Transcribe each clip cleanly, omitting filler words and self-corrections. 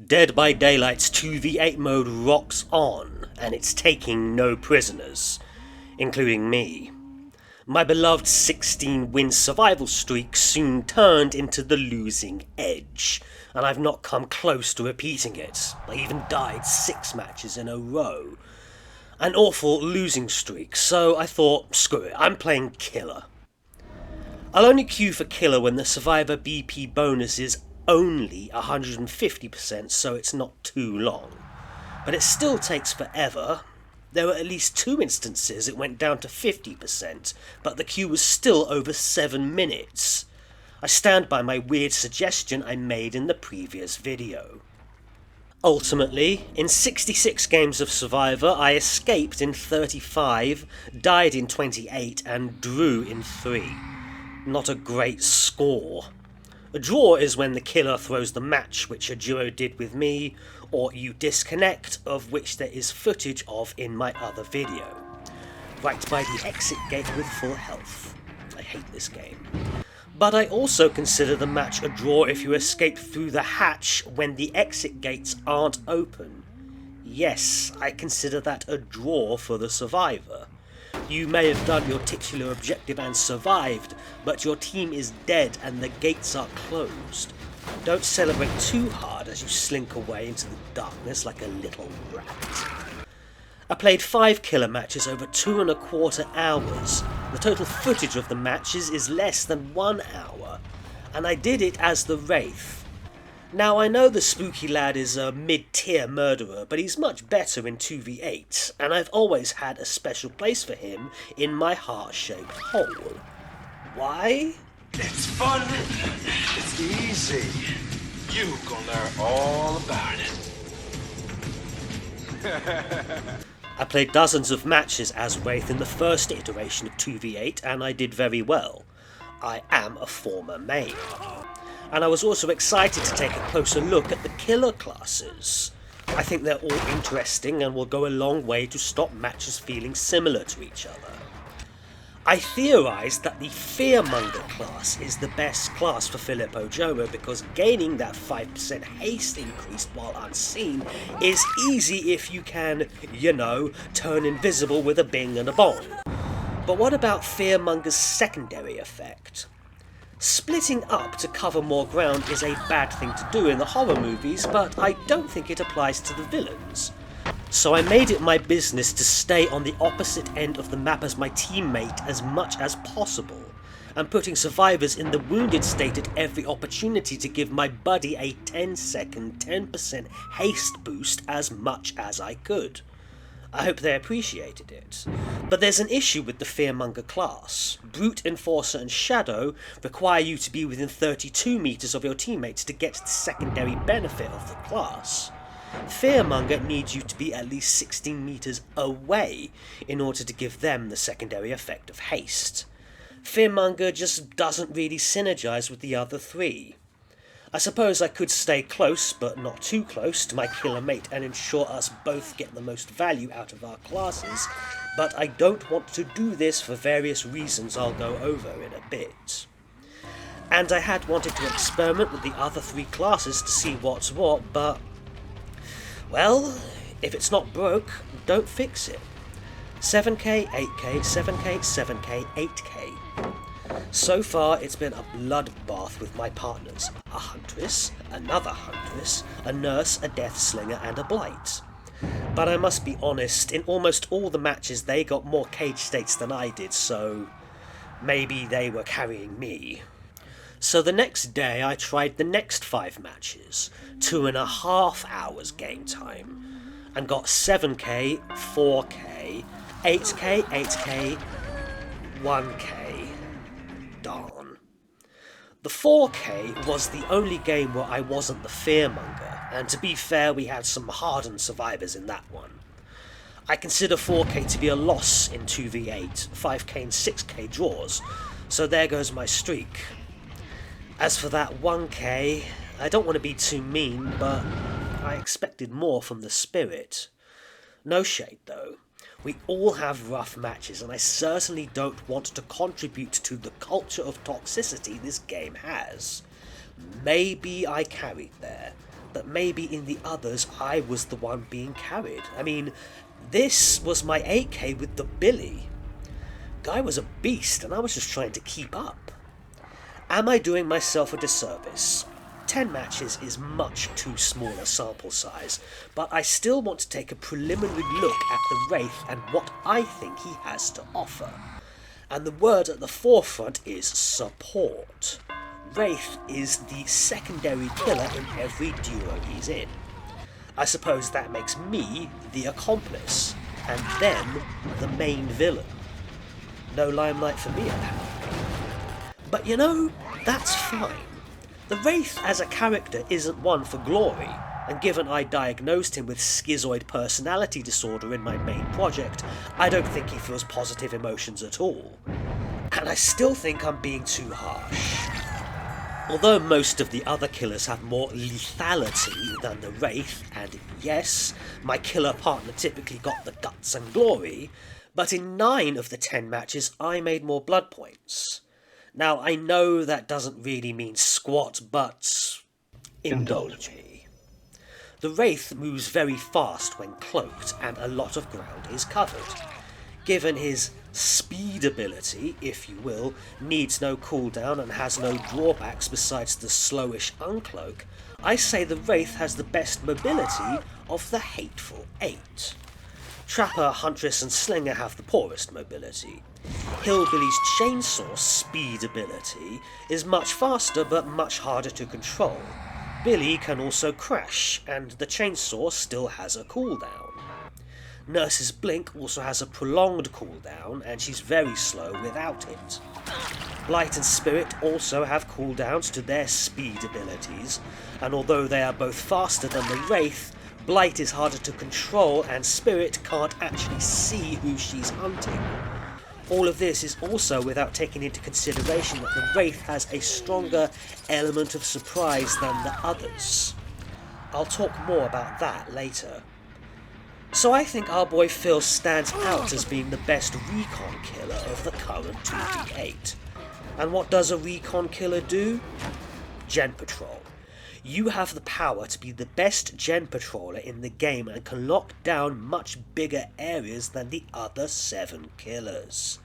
Dead by Daylight's 2v8 mode rocks on, and it's taking no prisoners, including me. My beloved 16-win survival streak soon turned into the losing edge, and I've not come close to repeating it. I even died 6 matches in a row. An awful losing streak, so I thought, screw it, I'm playing Killer. I'll only queue for Killer when the Survivor BP bonus is only 150%, so it's not too long. But it still takes forever. There were at least 2 instances it went down to 50%, but the queue was still over 7 minutes. I stand by my weird suggestion I made in the previous video. Ultimately, in 66 games of Survivor, I escaped in 35, died in 28, and drew in 3. Not a great score. A draw is when the killer throws the match, which a duo did with me, or you disconnect, of which there is footage of in my other video. Right by the exit gate with full health. I hate this game. But I also consider the match a draw if you escape through the hatch when the exit gates aren't open. Yes, I consider that a draw for the survivor. You may have done your titular objective and survived, but your team is dead and the gates are closed. Don't celebrate too hard as you slink away into the darkness like a little rat. I played 5 killer matches over 2¼ hours. The total footage of the matches is less than 1 hour, and I did it as the Wraith. Now I know the spooky lad is a mid-tier murderer, but he's much better in 2v8, and I've always had a special place for him in my heart-shaped hole. Why? It's fun, it's easy. You gonna learn all about it. I played dozens of matches as Wraith in the first iteration of 2v8, and I did very well. I am a former main. And I was also excited to take a closer look at the killer classes. I think they're all interesting and will go a long way to stop matches feeling similar to each other. I theorised that the Fearmonger class is the best class for Filippo Jomo because gaining that 5% haste increase while unseen is easy if you can, turn invisible with a bing and a bong. But what about Fearmonger's secondary effect? Splitting up to cover more ground is a bad thing to do in the horror movies, but I don't think it applies to the villains. So I made it my business to stay on the opposite end of the map as my teammate as much as possible, and putting survivors in the wounded state at every opportunity to give my buddy a 10-second 10% haste boost as much as I could. I hope they appreciated it. But there's an issue with the Fearmonger class. Brute, Enforcer and Shadow require you to be within 32 meters of your teammates to get the secondary benefit of the class. Fearmonger needs you to be at least 16 meters away in order to give them the secondary effect of haste. Fearmonger just doesn't really synergize with the other 3. I suppose I could stay close, but not too close, to my killer mate and ensure us both get the most value out of our classes, but I don't want to do this for various reasons I'll go over in a bit. And I had wanted to experiment with the other 3 classes to see what's what, but, well, if it's not broke, don't fix it. 7k, 8k, 7k, 7k, 8k. So far, it's been a bloodbath with my partners. A huntress, another huntress, a nurse, a death slinger, and a blight. But I must be honest, in almost all the matches they got more cage states than I did, so maybe they were carrying me. So the next day I tried the next 5 matches, 2½ hours game time, and got 7k, 4k, 8k, 8k, 1k. Darn. The 4k was the only game where I wasn't the Fearmonger, and to be fair, we had some hardened survivors in that one. I consider 4k to be a loss in 2v8, 5k and 6k draws, so there goes my streak. As for that 1k, I don't want to be too mean, but I expected more from the spirit. No shade though. We all have rough matches, and I certainly don't want to contribute to the culture of toxicity this game has. Maybe I carried there, that maybe in the others I was the one being carried. I mean, this was my 8k with the Billy. Guy was a beast and I was just trying to keep up. Am I doing myself a disservice? 10 matches is much too small a sample size, but I still want to take a preliminary look at the Wraith and what I think he has to offer. And the word at the forefront is support. Wraith is the secondary killer in every duo he's in. I suppose that makes me the accomplice, and them the main villain. No limelight for me, apparently. But you know, that's fine. The Wraith as a character isn't one for glory, and given I diagnosed him with schizoid personality disorder in my main project, I don't think he feels positive emotions at all. And I still think I'm being too harsh. Although most of the other killers have more lethality than the Wraith, and yes, my killer partner typically got the guts and glory, but in 9 of the 10 matches I made more blood points. Now, I know that doesn't really mean squat, but indulge me. The Wraith moves very fast when cloaked, and a lot of ground is covered. Given his speed ability, if you will, needs no cooldown and has no drawbacks besides the slowish uncloak, I say the Wraith has the best mobility of the Hateful 8. Trapper, Huntress and Slinger have the poorest mobility. Hillbilly's chainsaw speed ability is much faster but much harder to control. Billy can also crash, and the chainsaw still has a cooldown. Nurse's Blink also has a prolonged cooldown, and she's very slow without it. Blight and Spirit also have cooldowns to their speed abilities, and although they are both faster than the Wraith, Blight is harder to control and Spirit can't actually see who she's hunting. All of this is also without taking into consideration that the Wraith has a stronger element of surprise than the others. I'll talk more about that later. So I think our boy Phil stands out as being the best recon killer of the current 2v8. And what does a recon killer do? Gen Patrol. You have the power to be the best Gen Patroller in the game and can lock down much bigger areas than the other 7 killers.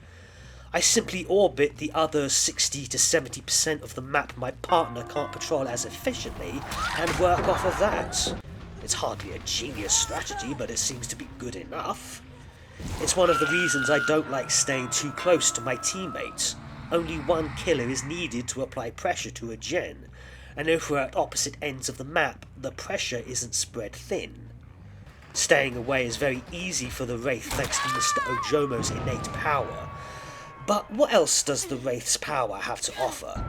I simply orbit the other 60 to 70% of the map my partner can't patrol as efficiently and work off of that. It's hardly a genius strategy, but it seems to be good enough. It's one of the reasons I don't like staying too close to my teammates. Only one killer is needed to apply pressure to a gen, and if we're at opposite ends of the map, the pressure isn't spread thin. Staying away is very easy for the Wraith thanks to Mr. Ojomo's innate power. But what else does the Wraith's power have to offer?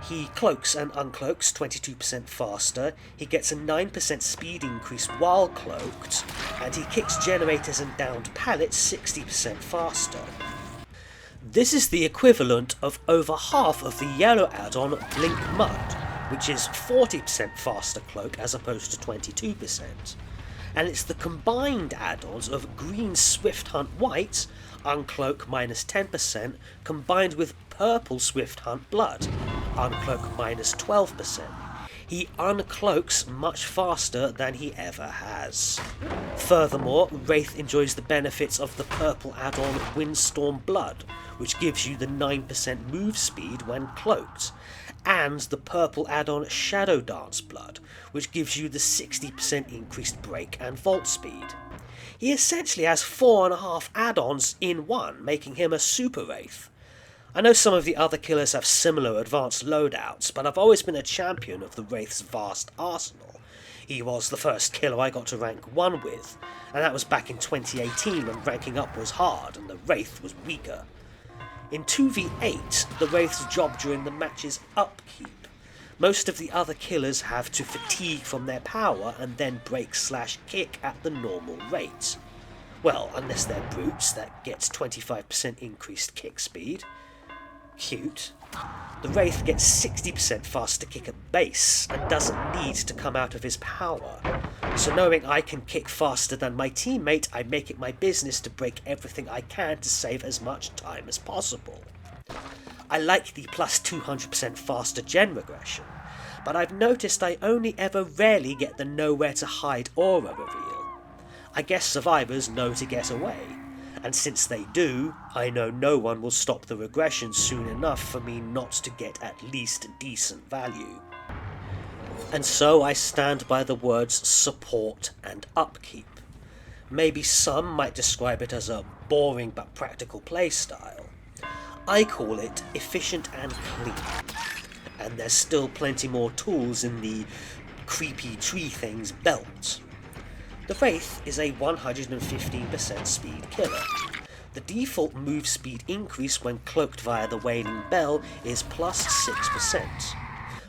He cloaks and uncloaks 22% faster, he gets a 9% speed increase while cloaked, and he kicks generators and downed pallets 60% faster. This is the equivalent of over half of the yellow add-on Blink Mud, which is 40% faster cloak as opposed to 22%. And it's the combined add-ons of Green Swift Hunt White, Uncloak minus 10%, combined with Purple Swift Hunt Blood, Uncloak minus 12%. He uncloaks much faster than he ever has. Furthermore, Wraith enjoys the benefits of the purple add-on Windstorm Blood, which gives you the 9% move speed when cloaked, and the purple add-on Shadow Dance Blood, which gives you the 60% increased break and vault speed. He essentially has 4.5 add-ons in one, making him a super Wraith. I know some of the other killers have similar advanced loadouts, but I've always been a champion of the Wraith's vast arsenal. He was the first killer I got to rank 1 with, and that was back in 2018 when ranking up was hard and the Wraith was weaker. In 2v8, the Wraith's job during the match is upkeep. Most of the other killers have to fatigue from their power and then break/kick at the normal rate. Well, unless they're brutes, that gets 25% increased kick speed. Cute. The Wraith gets 60% faster kick at base and doesn't need to come out of his power. So knowing I can kick faster than my teammate, I make it my business to break everything I can to save as much time as possible. I like the plus 200% faster gen regression, but I've noticed I only ever rarely get the nowhere to hide aura reveal. I guess survivors know to get away, and since they do, I know no one will stop the regression soon enough for me not to get at least decent value. And so I stand by the words support and upkeep. Maybe some might describe it as a boring but practical playstyle. I call it efficient and clean. And there's still plenty more tools in the creepy tree thing's belt. The Wraith is a 115% speed killer. The default move speed increase when cloaked via the Wailing Bell is plus 6%,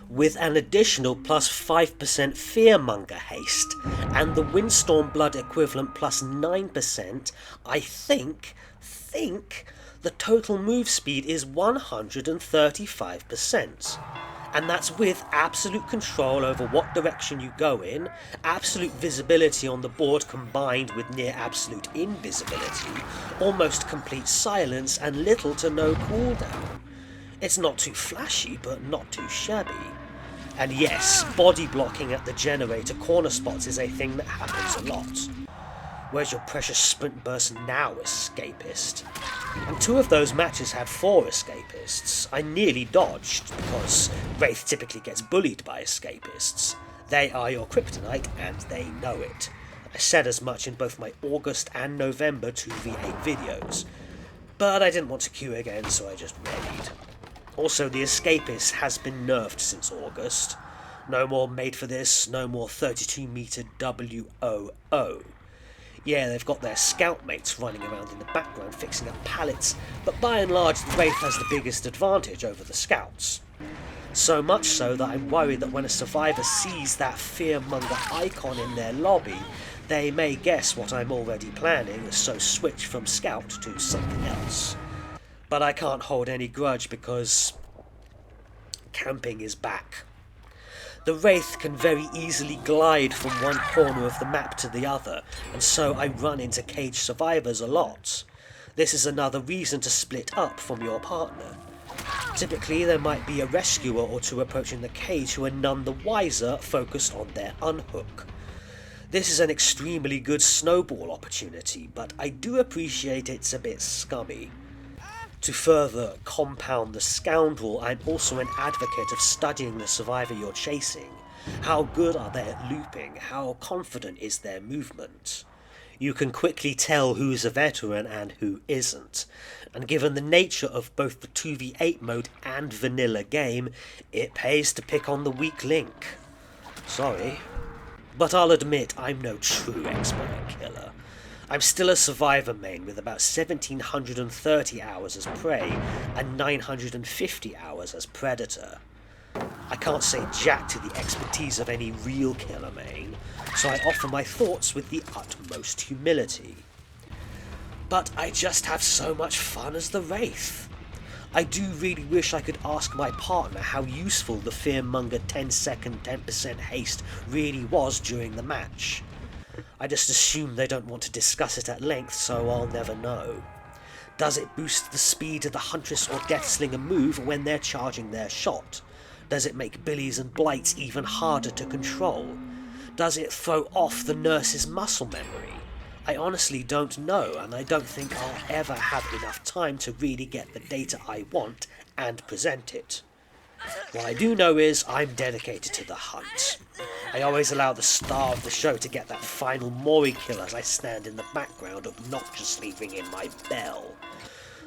with an additional plus 5% Fearmonger haste, and the Windstorm Blood equivalent plus 9%, I think the total move speed is 135%. And that's with absolute control over what direction you go in, absolute visibility on the board combined with near absolute invisibility, almost complete silence, and little to no cooldown. It's not too flashy, but not too shabby. And yes, body blocking at the generator corner spots is a thing that happens a lot. Where's your precious sprint burst now, escapist? And 2 of those matches had 4 escapists. I nearly dodged, because Wraith typically gets bullied by escapists. They are your kryptonite, and they know it. I said as much in both my August and November 2v8 videos. But I didn't want to queue again, so I just readied. Also, the escapist has been nerfed since August. No more made for this, no more 32 meter WOO. Yeah, they've got their scout mates running around in the background fixing up pallets, but by and large the Wraith has the biggest advantage over the scouts. So much so that I'm worried that when a survivor sees that Fearmonger icon in their lobby, they may guess what I'm already planning, so switch from scout to something else. But I can't hold any grudge because camping is back. The Wraith can very easily glide from one corner of the map to the other, and so I run into cage survivors a lot. This is another reason to split up from your partner. Typically there might be a rescuer or 2 approaching the cage who are none the wiser, focused on their unhook. This is an extremely good snowball opportunity, but I do appreciate it's a bit scummy. To further compound the scoundrel, I'm also an advocate of studying the survivor you're chasing. How good are they at looping? How confident is their movement? You can quickly tell who's a veteran and who isn't, and given the nature of both the 2v8 mode and vanilla game, it pays to pick on the weak link. Sorry, but I'll admit I'm no true expert killer. I'm still a survivor main with about 1730 hours as prey and 950 hours as predator. I can't say jack to the expertise of any real killer main, so I offer my thoughts with the utmost humility. But I just have so much fun as the Wraith. I do really wish I could ask my partner how useful the Fearmonger 10-second 10% haste really was during the match. I just assume they don't want to discuss it at length, so I'll never know. Does it boost the speed of the Huntress or Deathslinger move when they're charging their shot? Does it make Billies and Blights even harder to control? Does it throw off the nurse's muscle memory? I honestly don't know, and I don't think I'll ever have enough time to really get the data I want and present it. What I do know is I'm dedicated to the hunt. I always allow the star of the show to get that final Mori kill as I stand in the background obnoxiously ringing my bell.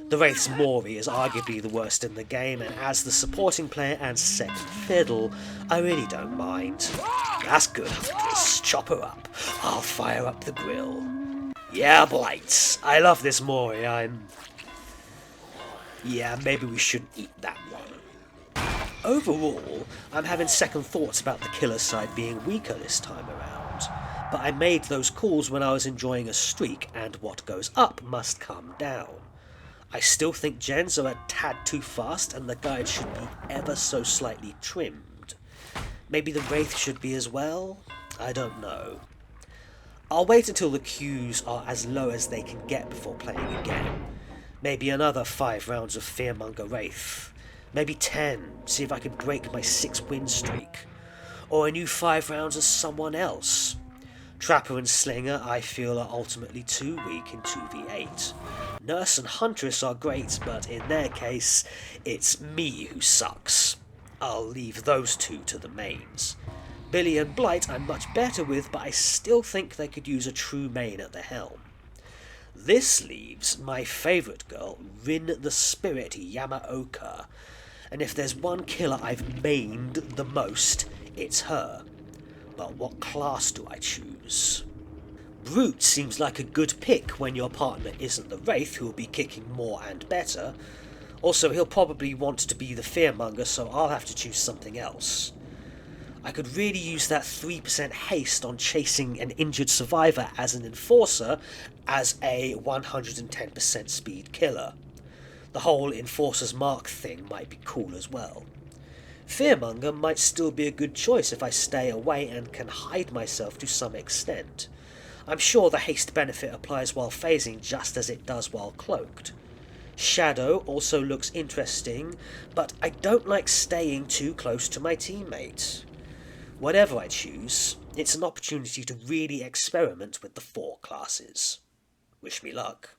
The Wraith's Mori is arguably the worst in the game, and as the supporting player and second fiddle, I really don't mind. That's good, Huntress. Chop her up. I'll fire up the grill. Yeah, Blights. I love this Mori. Yeah, maybe we shouldn't eat that one. Overall, I'm having second thoughts about the killer side being weaker this time around, but I made those calls when I was enjoying a streak, and what goes up must come down. I still think gens are a tad too fast and the guide should be ever so slightly trimmed. Maybe the Wraith should be as well? I don't know. I'll wait until the queues are as low as they can get before playing again. Maybe another 5 rounds of Fearmonger Wraith. Maybe 10, see if I can break my 6-win streak. or a new 5 rounds as someone else. Trapper and Slinger I feel are ultimately too weak in 2v8. Nurse and Huntress are great, but in their case, it's me who sucks. I'll leave those two to the mains. Billy and Blight I'm much better with, but I still think they could use a true main at the helm. This leaves my favourite girl, Rin the Spirit Yamaoka, and if there's one killer I've mained the most, it's her. But what class do I choose? Brute seems like a good pick when your partner isn't the Wraith, who will be kicking more and better. Also, he'll probably want to be the Fearmonger, so I'll have to choose something else. I could really use that 3% haste on chasing an injured survivor as an enforcer as a 110% speed killer. The whole Enforcer's Mark thing might be cool as well. Fearmonger might still be a good choice if I stay away and can hide myself to some extent. I'm sure the haste benefit applies while phasing just as it does while cloaked. Shadow also looks interesting, but I don't like staying too close to my teammate. Whatever I choose, it's an opportunity to really experiment with the 4 classes. Wish me luck.